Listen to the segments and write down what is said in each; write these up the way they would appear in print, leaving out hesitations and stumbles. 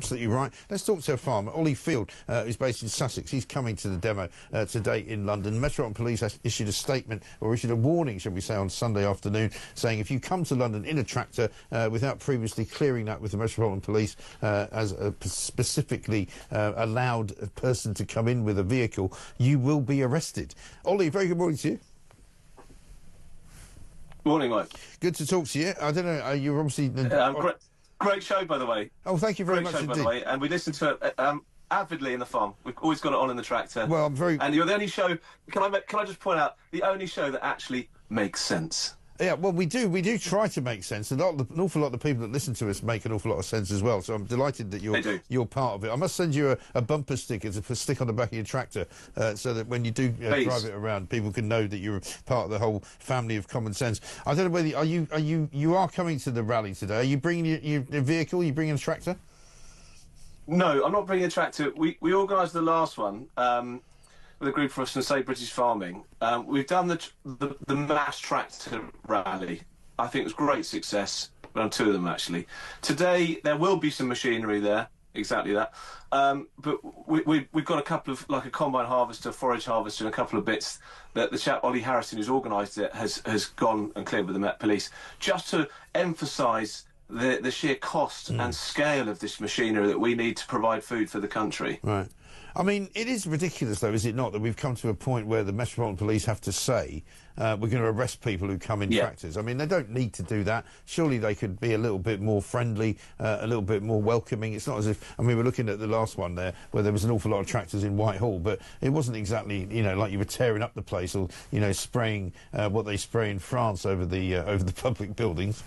Absolutely right. Let's talk to a farmer, Ollie Field, who's based in Sussex. He's coming to the demo today in London. Metropolitan Police has issued a statement, or issued a warning, shall we say, on Sunday afternoon, saying if you come to London in a tractor without previously clearing that with the Metropolitan Police as a specifically allowed person to come in with a vehicle, you will be arrested. Ollie, very good morning to you. Morning, Mike. Good to talk to you. I don't know, you're obviously... Great show, by the way. Oh, thank you very much indeed. By the way, and we listen to it avidly in the farm. We've always got it on in the tractor. Well, I'm very... And you're the only show... Can I just point out, the only show that actually makes sense. Yeah, well, we do try to make sense. An awful lot of the people that listen to us make an awful lot of sense as well. So I'm delighted that you're part of it. I must send you a bumper sticker to stick on the back of your tractor, so that when you do drive it around, people can know that you're part of the whole family of common sense. I don't know whether you are coming to the rally today. Are you bringing your vehicle? Are you bringing a tractor? No, I'm not bringing a tractor. We organised the last one. With a group of us from Say British Farming. We've done the mass tractor rally. I think it was great success. We've done two of them actually. Today there will be some machinery there, exactly that. But we've got a couple of, like a combine harvester, forage harvester, and a couple of bits that the chap Olly Harrison, who's organised it, has gone and cleared with the Met Police, just to emphasise the sheer cost and scale of this machinery that we need to provide food for the country. Right. I mean, it is ridiculous, though, is it not, that we've come to a point where the Metropolitan Police have to say we're going to arrest people who come in tractors. I mean, they don't need to do that. Surely they could be a little bit more friendly, a little bit more welcoming. It's not as if, I mean, we're looking at the last one there, where there was an awful lot of tractors in Whitehall, but it wasn't exactly, you know, like you were tearing up the place or, you know, spraying what they spray in France over the public buildings.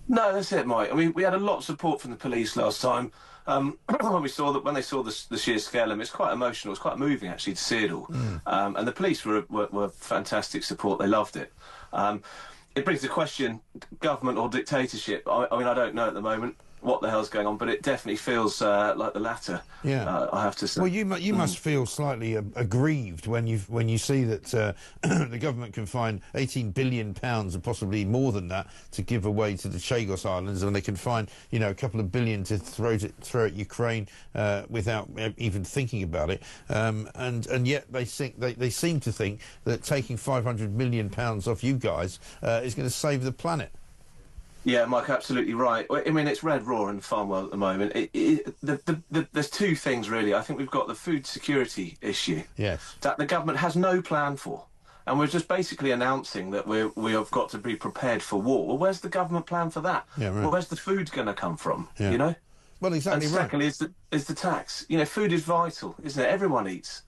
No, that's it, Mike. I mean, we had a lot of support from the police last time. When they saw the sheer scale of it, it's quite emotional. It's quite moving, actually, to see it all. And the police were fantastic support. They loved it. It brings the question, government or dictatorship. I mean, I don't know at the moment what the hell's going on, but it definitely feels like the latter. Yeah, I have to say. Well, you must feel slightly aggrieved when you see that the government can find £18 billion and possibly more than that to give away to the Chagos Islands, and they can find, you know, a couple of billion to throw at Ukraine without even thinking about it, and yet they seem to think that taking £500 million off you guys is going to save the planet. Yeah, Mike, absolutely right. I mean, it's red raw in the farm world at the moment. There's two things, really. I think we've got the food security issue. Yes. That the government has no plan for. And we're just basically announcing that we have got to be prepared for war. Well, where's the government plan for that? Yeah, right. Well, where's the food going to come from, you know? Well, exactly right. And secondly, is the tax. You know, food is vital, isn't it? Everyone eats.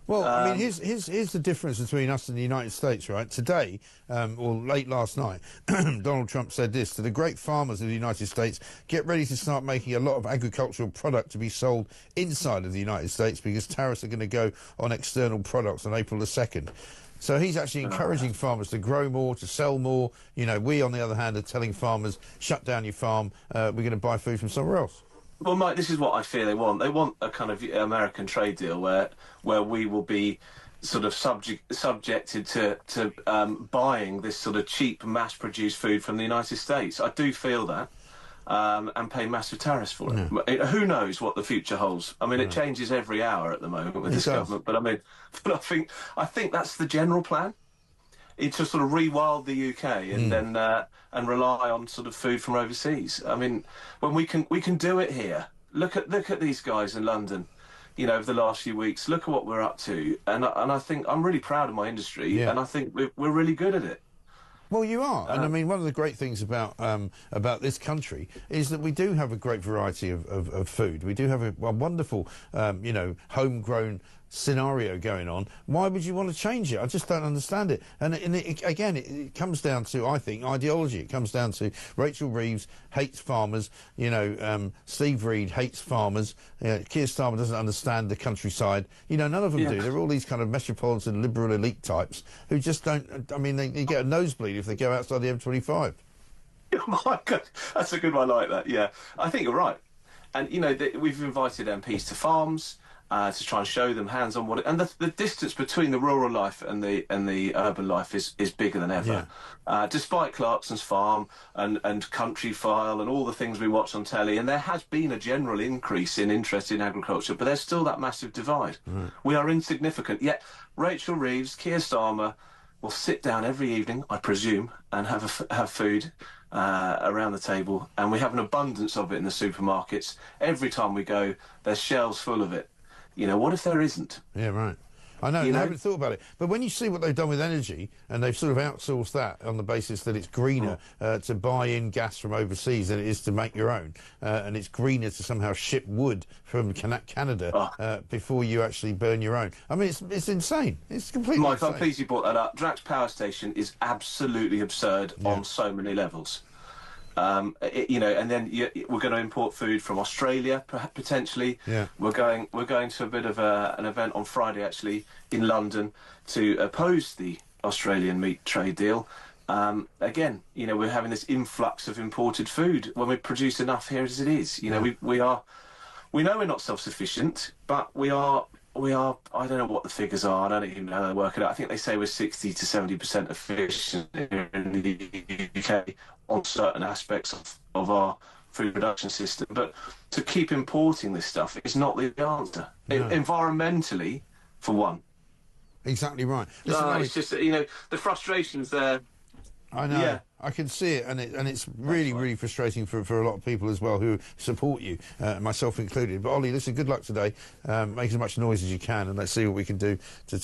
Well, I mean, here's the difference between us and the United States, right? Today, or late last night, Donald Trump said this to the great farmers of the United States: get ready to start making a lot of agricultural product to be sold inside of the United States because tariffs are going to go on external products on April the 2nd. So he's actually encouraging farmers to grow more, to sell more. You know, we, on the other hand, are telling farmers, shut down your farm, we're going to buy food from somewhere else. Well, Mike, this is what I fear they want. They want a kind of American trade deal where we will be sort of subjected to buying this sort of cheap, mass-produced food from the United States. I do feel that, and pay massive tariffs for it. Who knows what the future holds? I mean, it changes every hour at the moment with this government. But I mean, I think that's the general plan. It's to sort of rewild the UK and then and rely on sort of food from overseas. I mean, when we can do it here. Look at these guys in London, you know, over the last few weeks. Look at what we're up to, and I think I'm really proud of my industry, and I think we're really good at it. Well, you are, and I mean, one of the great things about this country is that we do have a great variety of food. We do have a wonderful, you know, homegrown scenario going on. Why would you want to change it? I just don't understand it. And again, it comes down to, I think, ideology. It comes down to Rachel Reeves hates farmers. You know, Steve Reed hates farmers. Keir Starmer doesn't understand the countryside. You know, none of them do. They're all these kind of metropolitan liberal elite types who just don't. I mean, they get a nosebleed if they go outside the M25. Oh my God, that's a good one like that. Yeah, I think you're right. And you know, we've invited MPs to farms. to try and show them hands-on what and the distance between the rural life and the urban life is bigger than ever. Despite Clarkson's Farm and Country File and all the things we watch on telly, and there has been a general increase in interest in agriculture, but there's still that massive divide. We are insignificant. Yet Rachel Reeves, Keir Starmer will sit down every evening, I presume, and have food around the table, and we have an abundance of it in the supermarkets. Every time we go, there's shelves full of it. You know, what if there isn't? Yeah, right. I know, I haven't thought about it. But when you see what they've done with energy, and they've sort of outsourced that on the basis that it's greener to buy in gas from overseas than it is to make your own, and it's greener to somehow ship wood from Canada before you actually burn your own. I mean, it's insane. It's completely Mike, insane. I'm pleased you brought that up. Drax Power Station is absolutely absurd on so many levels. You know, and then we're going to import food from Australia, potentially. We're going to a bit of an event on Friday, actually, in London, to oppose the Australian meat trade deal. Again, you know, we're having this influx of imported food when we produce enough here as it is. You know, we know we're not self-sufficient, but we are. I don't know what the figures are. I don't even know how they work it out. I think they say we're 60 to 70% efficient here in the UK on certain aspects of our food production system. But to keep importing this stuff is not the answer. Environmentally, for one. Exactly right. Listen, it's just, you know, the frustrations there. I know. I can see it, and it's really, really frustrating for a lot of people as well who support you, myself included. But Ollie, listen, good luck today. Make as much noise as you can, and let's see what we can do to